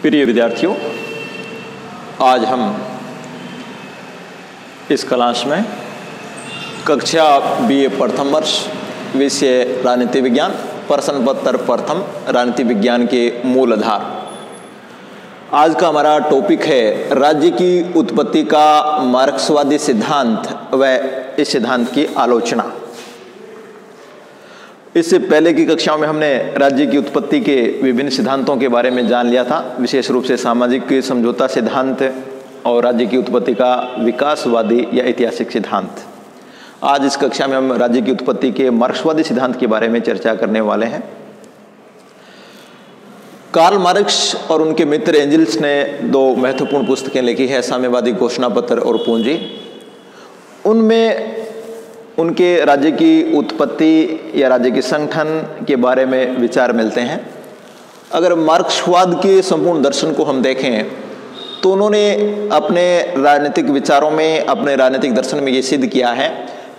प्रिय विद्यार्थियों, आज हम इस क्लास में कक्षा BA प्रथम वर्ष विषय राजनीति विज्ञान प्रश्न पत्र प्रथम राजनीति विज्ञान के मूल आधार। आज का हमारा टॉपिक है राज्य की उत्पत्ति का मार्क्सवादी सिद्धांत व इस सिद्धांत की आलोचना। इससे पहले की कक्षाओं में हमने राज्य की उत्पत्ति के विभिन्न सिद्धांतों के बारे में जान लिया था, विशेष रूप से सामाजिक समझौता सिद्धांत और राज्य की उत्पत्ति का विकासवादी या ऐतिहासिक सिद्धांत। आज इस कक्षा में हम राज्य की उत्पत्ति के मार्क्सवादी सिद्धांत के बारे में चर्चा करने वाले हैं। कार्ल मार्क्स और उनके मित्र एंजल्स ने दो महत्वपूर्ण पुस्तकें लिखी है, साम्यवादी घोषणा पत्र और पूंजी। उनमें उनके राज्य की उत्पत्ति या राज्य के संगठन के बारे में विचार मिलते हैं। अगर मार्क्सवाद के संपूर्ण दर्शन को हम देखें तो उन्होंने अपने राजनीतिक विचारों में, अपने राजनीतिक दर्शन में ये सिद्ध किया है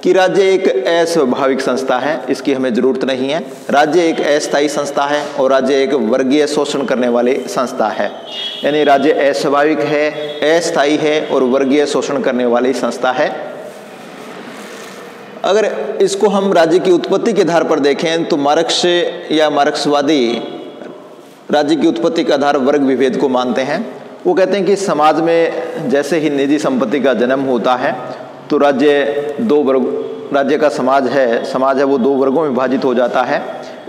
कि राज्य एक अस्वाभाविक संस्था है, इसकी हमें जरूरत नहीं है। राज्य एक अस्थायी संस्था है और राज्य एक वर्गीय शोषण करने वाली संस्था है। यानी राज्य अस्वाभाविक है, अस्थायी है और वर्गीय शोषण करने वाली संस्था है। अगर इसको हम राज्य की उत्पत्ति के आधार पर देखें तो मार्क्स या मार्क्सवादी राज्य की उत्पत्ति का आधार वर्ग विभेद को मानते हैं। वो कहते हैं कि समाज में जैसे ही निजी संपत्ति का जन्म होता है तो राज्य का समाज है वो दो वर्गों में विभाजित हो जाता है।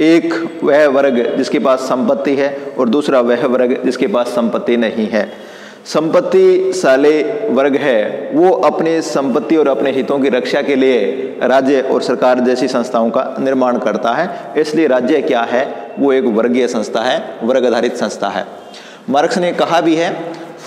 एक वह वर्ग जिसके पास संपत्ति है और दूसरा वह वर्ग जिसके पास संपत्ति नहीं है। संपत्तिशाली वर्ग है वो अपनी संपत्ति और अपने हितों की रक्षा के लिए राज्य और सरकार जैसी संस्थाओं का निर्माण करता है। इसलिए राज्य क्या है, वो एक वर्गीय संस्था है, वर्ग आधारित संस्था है। मार्क्स ने कहा भी है,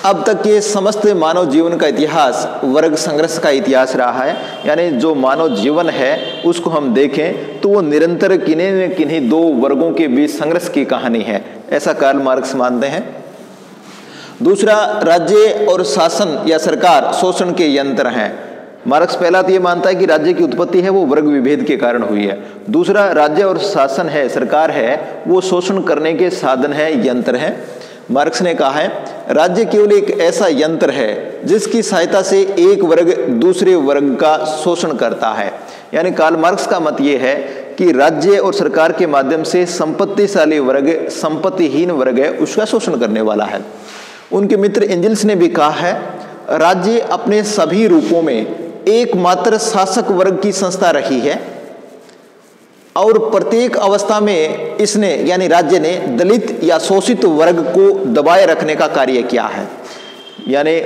अब तक के समस्त मानव जीवन का इतिहास वर्ग संघर्ष का इतिहास रहा है। यानी जो मानव जीवन है उसको हम देखें तो वो निरंतर किन्हीं न किन्हीं दो वर्गों के बीच संघर्ष की कहानी है, ऐसा कार्ल मार्क्स मानते हैं। दूसरा, राज्य और शासन या सरकार शोषण के यंत्र हैं। मार्क्स पहला तो ये मानता है कि राज्य की उत्पत्ति है वो वर्ग विभेद के कारण हुई है। दूसरा, राज्य और शासन है, सरकार है, वो शोषण करने के साधन है, यंत्र है। मार्क्स ने कहा है, राज्य केवल एक ऐसा यंत्र है जिसकी सहायता से एक वर्ग दूसरे वर्ग का शोषण करता है। यानी कार्ल मार्क्स का मत ये है कि राज्य और सरकार के माध्यम से संपत्तिशाली वर्ग संपत्तिहीन वर्ग है उसका शोषण करने वाला है। उनके मित्र एंजल्स ने भी कहा है, राज्य अपने सभी रूपों में एकमात्र शासक वर्ग की संस्था रही है और प्रत्येक अवस्था में इसने यानी राज्य ने दलित या शोषित वर्ग को दबाए रखने का कार्य किया है। यानी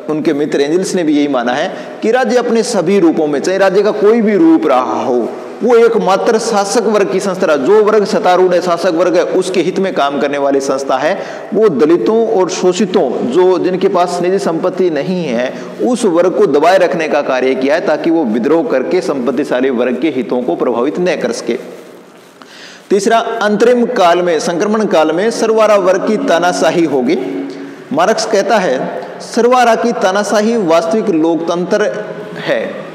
उनके मित्र एंजल्स ने भी यही माना है कि राज्य अपने सभी रूपों में, चाहे राज्य का कोई भी रूप रहा हो, वो एकमात्र शासक वर्ग की संस्था, जो वर्ग सत्तारूढ़ है, शासक वर्ग है, उसके हित में काम करने वाली संस्था है। वो दलितों और शोषितों, जो जिनके पास निजी संपत्ति नहीं है, उस वर्ग को दबाए रखने का कार्य किया है ताकि वो विद्रोह करके संपत्तिशाली वर्ग के हितों को प्रभावित न कर सके। तीसरा, अंतरिम काल में, संक्रमण काल में सर्वहारा वर्ग की तानाशाही होगी। मार्क्स कहता है, सर्वहारा की तानाशाही वास्तविक लोकतंत्र है।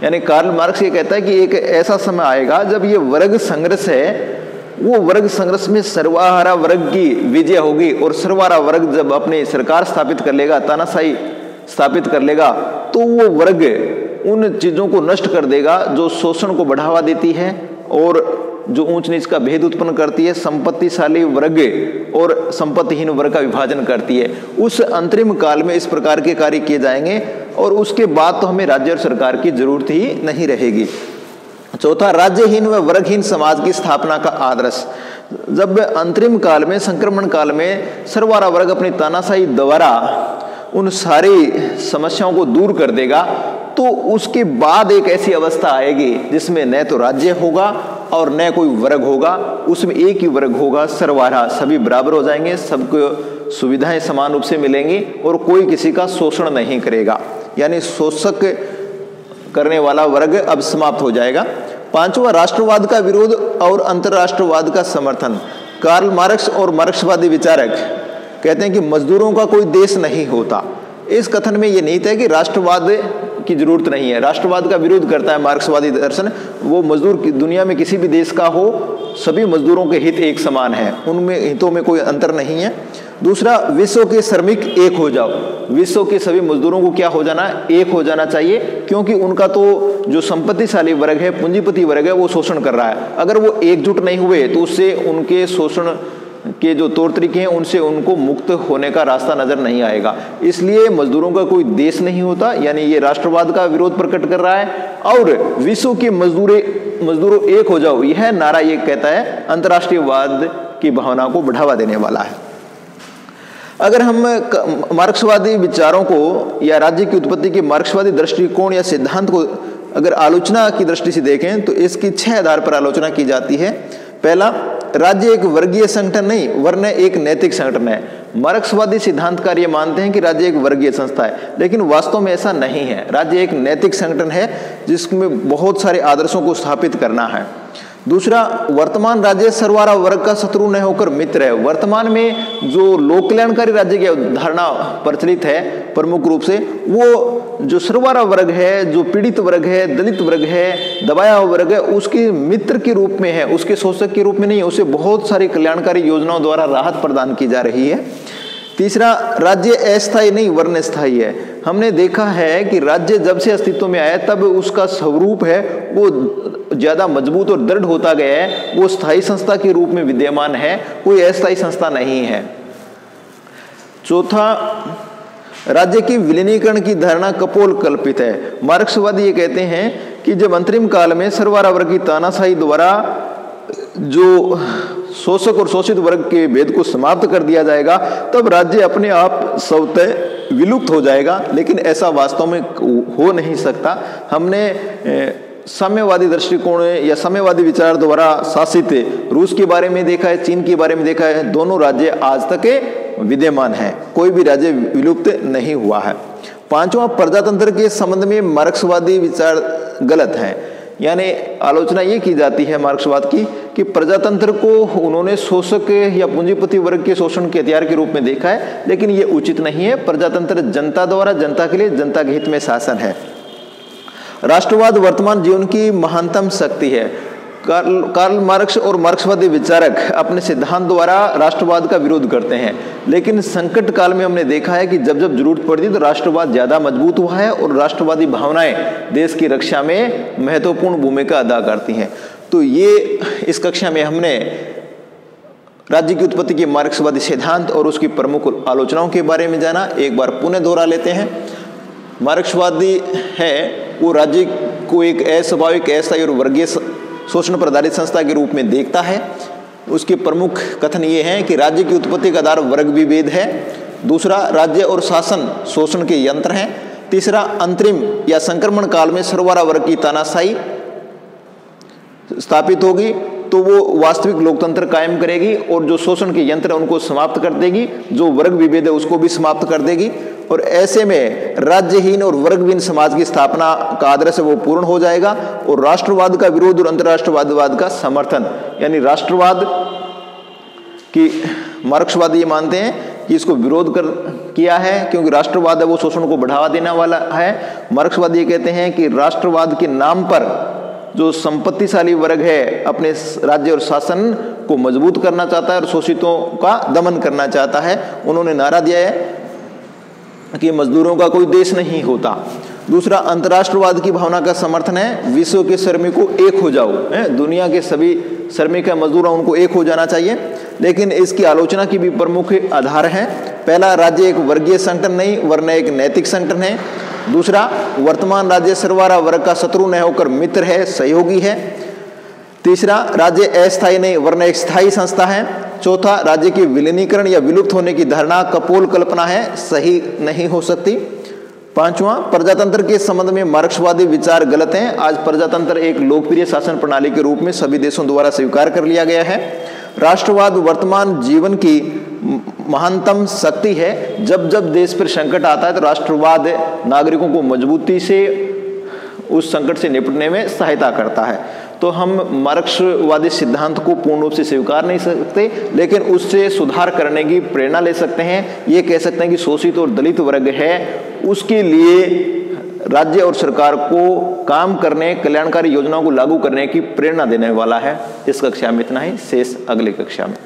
यानी कार्ल मार्क्स ये कहता है कि एक ऐसा समय आएगा जब ये वर्ग संघर्ष है, वो वर्ग संघर्ष में सर्वहारा वर्ग की विजय होगी और सर्वहारा वर्ग जब अपनी सरकार स्थापित कर लेगा, तानाशाही स्थापित कर लेगा, तो वो वर्ग उन चीजों को नष्ट कर देगा जो शोषण को बढ़ावा देती है और जो ऊंच नीच का भेद उत्पन्न करती है, संपत्तिशाली वर्ग और संपत्तिहीन वर्ग का विभाजन करती है। उस अंतरिम काल में इस प्रकार के कार्य किए जाएंगे और उसके बाद तो हमें राज्य और सरकार की जरूरत ही नहीं रहेगी। चौथा, राज्यहीन व वर्गहीन समाज की स्थापना का आदर्श। जब अंतरिम काल में, संक्रमण काल में सर्वहारा वर्ग अपनी तानाशाही द्वारा उन सारी समस्याओं को दूर कर देगा तो उसके बाद एक ऐसी अवस्था आएगी जिसमें न तो राज्य होगा और न कोई वर्ग होगा, उसमें एक ही वर्ग होगा, सर्वहारा, सभी बराबर हो जाएंगे, सबको सुविधाएं समान रूप से मिलेंगी और कोई किसी का शोषण नहीं करेगा। यानी शोषक करने वाला वर्ग अब समाप्त हो जाएगा। पांचवा, राष्ट्रवाद का विरोध और अंतर्राष्ट्रवाद का समर्थन। कार्ल मार्क्स और मार्क्सवादी विचारक कहते हैं कि मजदूरों का कोई देश नहीं होता। इस कथन में ये निहित है कि राष्ट्रवाद की जरूरत नहीं है। राष्ट्रवाद का विरोध करता है मार्क्सवादी दर्शन। वो मजदूर दुनिया में किसी भी देश का हो, सभी मजदूरों के हित एक समान है, उनमें हितों में कोई अंतर नहीं है। दूसरा, विश्व के श्रमिक एक हो जाओ। विश्व के सभी मजदूरों को क्या हो जाना, एक हो जाना चाहिए, क्योंकि उनका तो जो संपत्तिशाली वर्ग है, पूंजीपति वर्ग है, वो शोषण कर रहा है। अगर वो एकजुट नहीं हुए तो उससे उनके शोषण के जो तौर तरीके हैं उनसे उनको मुक्त होने का रास्ता नजर नहीं आएगा। इसलिए मजदूरों का कोई देश नहीं होता, यानी ये राष्ट्रवाद का विरोध प्रकट कर रहा है। और विश्व के मजदूरों एक हो जाओ, यह नारा ये कहता है अंतर्राष्ट्रीयवाद की भावना को बढ़ावा देने वाला है। अगर हम मार्क्सवादी विचारों को या राज्य की उत्पत्ति के मार्क्सवादी दृष्टिकोण या सिद्धांत को अगर आलोचना की दृष्टि से देखें तो इसकी 6 आधार पर आलोचना की जाती है। पहला, राज्य एक वर्गीय संगठन नहीं वरन एक नैतिक संगठन है। मार्क्सवादी सिद्धांतकार ये मानते हैं कि राज्य एक वर्गीय संस्था है, लेकिन वास्तव में ऐसा नहीं है। राज्य एक नैतिक संगठन है जिसमें बहुत सारे आदर्शों को स्थापित करना है। दूसरा, वर्तमान राज्य सर्वहारा वर्ग का शत्रु न होकर मित्र है। वर्तमान में जो लोक कल्याणकारी राज्य की अवधारणा प्रचलित है प्रमुख रूप से, वो जो सर्वहारा वर्ग है, जो पीड़ित वर्ग है, दलित वर्ग है, दबाया हुआ वर्ग है, उसके मित्र के रूप में है, उसके शोषक के रूप में नहीं है। उसे बहुत सारी कल्याणकारी योजनाओं द्वारा राहत प्रदान की जा रही है। तीसरा, राज्य अस्थायी नहीं वरन स्थायी है। हमने देखा है कि राज्य जब से अस्तित्व में आया तब उसका स्वरूप है वो ज्यादा मजबूत और दृढ़ होता गया है, वो स्थायी संस्था के रूप में विद्यमान है, कोई अस्थायी संस्था नहीं है। चौथा, राज्य की विलीनीकरण की धारणा कपोल कल्पित है। मार्क्सवादी ये कहते हैं कि जब अंतरिम काल में सर्वहारा वर्ग की तानाशाही द्वारा जो शोषक और शोषित वर्ग के भेद को समाप्त कर दिया जाएगा तब राज्य अपने आप स्वतः विलुप्त हो जाएगा, लेकिन ऐसा वास्तव में हो नहीं सकता। हमने साम्यवादी दृष्टिकोण या साम्यवादी विचार द्वारा शासित रूस के बारे में देखा है, चीन के बारे में देखा है, दोनों राज्य आज तक विद्यमान हैं, कोई भी राज्य विलुप्त नहीं हुआ है। पांचवा, प्रजातंत्र के संबंध में मार्क्सवादी विचार गलत है। यानी आलोचना ये की जाती है मार्क्सवाद की कि प्रजातंत्र को उन्होंने शोषक या पूंजीपति वर्ग के शोषण के हथियार के रूप में देखा है, लेकिन ये उचित नहीं है। प्रजातंत्र जनता द्वारा, जनता के लिए, जनता के हित में शासन है। राष्ट्रवाद वर्तमान जीवन की महानतम शक्ति है। कार्ल मार्क्स और मार्क्सवादी विचारक अपने सिद्धांत द्वारा राष्ट्रवाद का विरोध करते हैं, लेकिन संकट काल में हमने देखा है कि जब जब जरूरत पड़ती तो राष्ट्रवाद ज्यादा मजबूत हुआ है और राष्ट्रवादी भावनाएं देश की रक्षा में महत्वपूर्ण भूमिका अदा करती हैं। तो ये इस कक्षा में हमने राज्य की उत्पत्ति के मार्क्सवादी सिद्धांत और उसकी प्रमुख आलोचनाओं के बारे में जाना। एक बार पुनः दोहरा लेते हैं। मार्क्सवादी है वो राज्य को एक अस्वाभाविक, अस्थायी और वर्गीय शोषण पर आधारित संस्था के रूप में देखता है। उसके प्रमुख कथन ये हैं कि राज्य की उत्पत्ति का आधार वर्ग विभेद है। दूसरा, राज्य और शासन शोषण के यंत्र हैं। तीसरा, अंतरिम या संक्रमण काल में सर्वहारा वर्ग की तानाशाही स्थापित होगी तो वो वास्तविक लोकतंत्र कायम करेगी और जो शोषण के यंत्र है उनको समाप्त कर देगी, जो वर्ग विभेद है उसको भी समाप्त कर देगी, और ऐसे में राज्यहीन और वर्गहीन समाज की स्थापना का आदर्श है वो पूर्ण हो जाएगा। और राष्ट्रवाद का विरोध और अंतर्राष्ट्रवाद का समर्थन, यानी राष्ट्रवाद की मार्क्सवादी ये मानते हैं कि इसको विरोध किया है क्योंकि राष्ट्रवाद है वो शोषण को बढ़ावा देने वाला है। मार्क्सवादी ये कहते हैं कि राष्ट्रवाद के नाम पर जो संपत्तिशाली वर्ग है अपने राज्य और शासन को मजबूत करना चाहता है और शोषितों का दमन करना चाहता है। उन्होंने नारा दिया है कि मजदूरों का कोई देश नहीं होता। दूसरा, अंतर्राष्ट्रवाद की भावना का समर्थन है। विश्व के श्रमिकों एक हो जाओ, दुनिया के सभी श्रमिक मजदूर उनको एक हो जाना चाहिए, लेकिन इसकी आलोचना की भी प्रमुख आधार है। पहला, राज्य एक वर्गीय संगठन नहीं वरन एक नैतिक संगठन है। दूसरा, वर्तमान राज्य सर्वहारा वर्ग का शत्रु न होकर मित्र है, सहयोगी है। तीसरा, राज्य अस्थायी नहीं वरन एक स्थायी संस्था है। चौथा, राज्य के विलीनीकरण या विलुप्त होने की धारणा कपोल कल्पना है, सही नहीं हो सकती। पांचवा, प्रजातंत्र के संबंध में मार्क्सवादी विचार गलत हैं। आज प्रजातंत्र एक लोकप्रिय शासन प्रणाली के रूप में सभी देशों द्वारा स्वीकार कर लिया गया है। राष्ट्रवाद वर्तमान जीवन की महानतम शक्ति है। जब जब देश पर संकट आता है तो राष्ट्रवाद नागरिकों को मजबूती से उस संकट से निपटने में सहायता करता है। तो हम मार्क्सवादी सिद्धांत को पूर्ण रूप से स्वीकार नहीं सकते, लेकिन उससे सुधार करने की प्रेरणा ले सकते हैं। ये कह सकते हैं कि शोषित और दलित वर्ग है उसके लिए राज्य और सरकार को काम करने, कल्याणकारी योजनाओं को लागू करने की प्रेरणा देने वाला है। इस कक्षा में इतना ही, शेष अगली कक्षा में।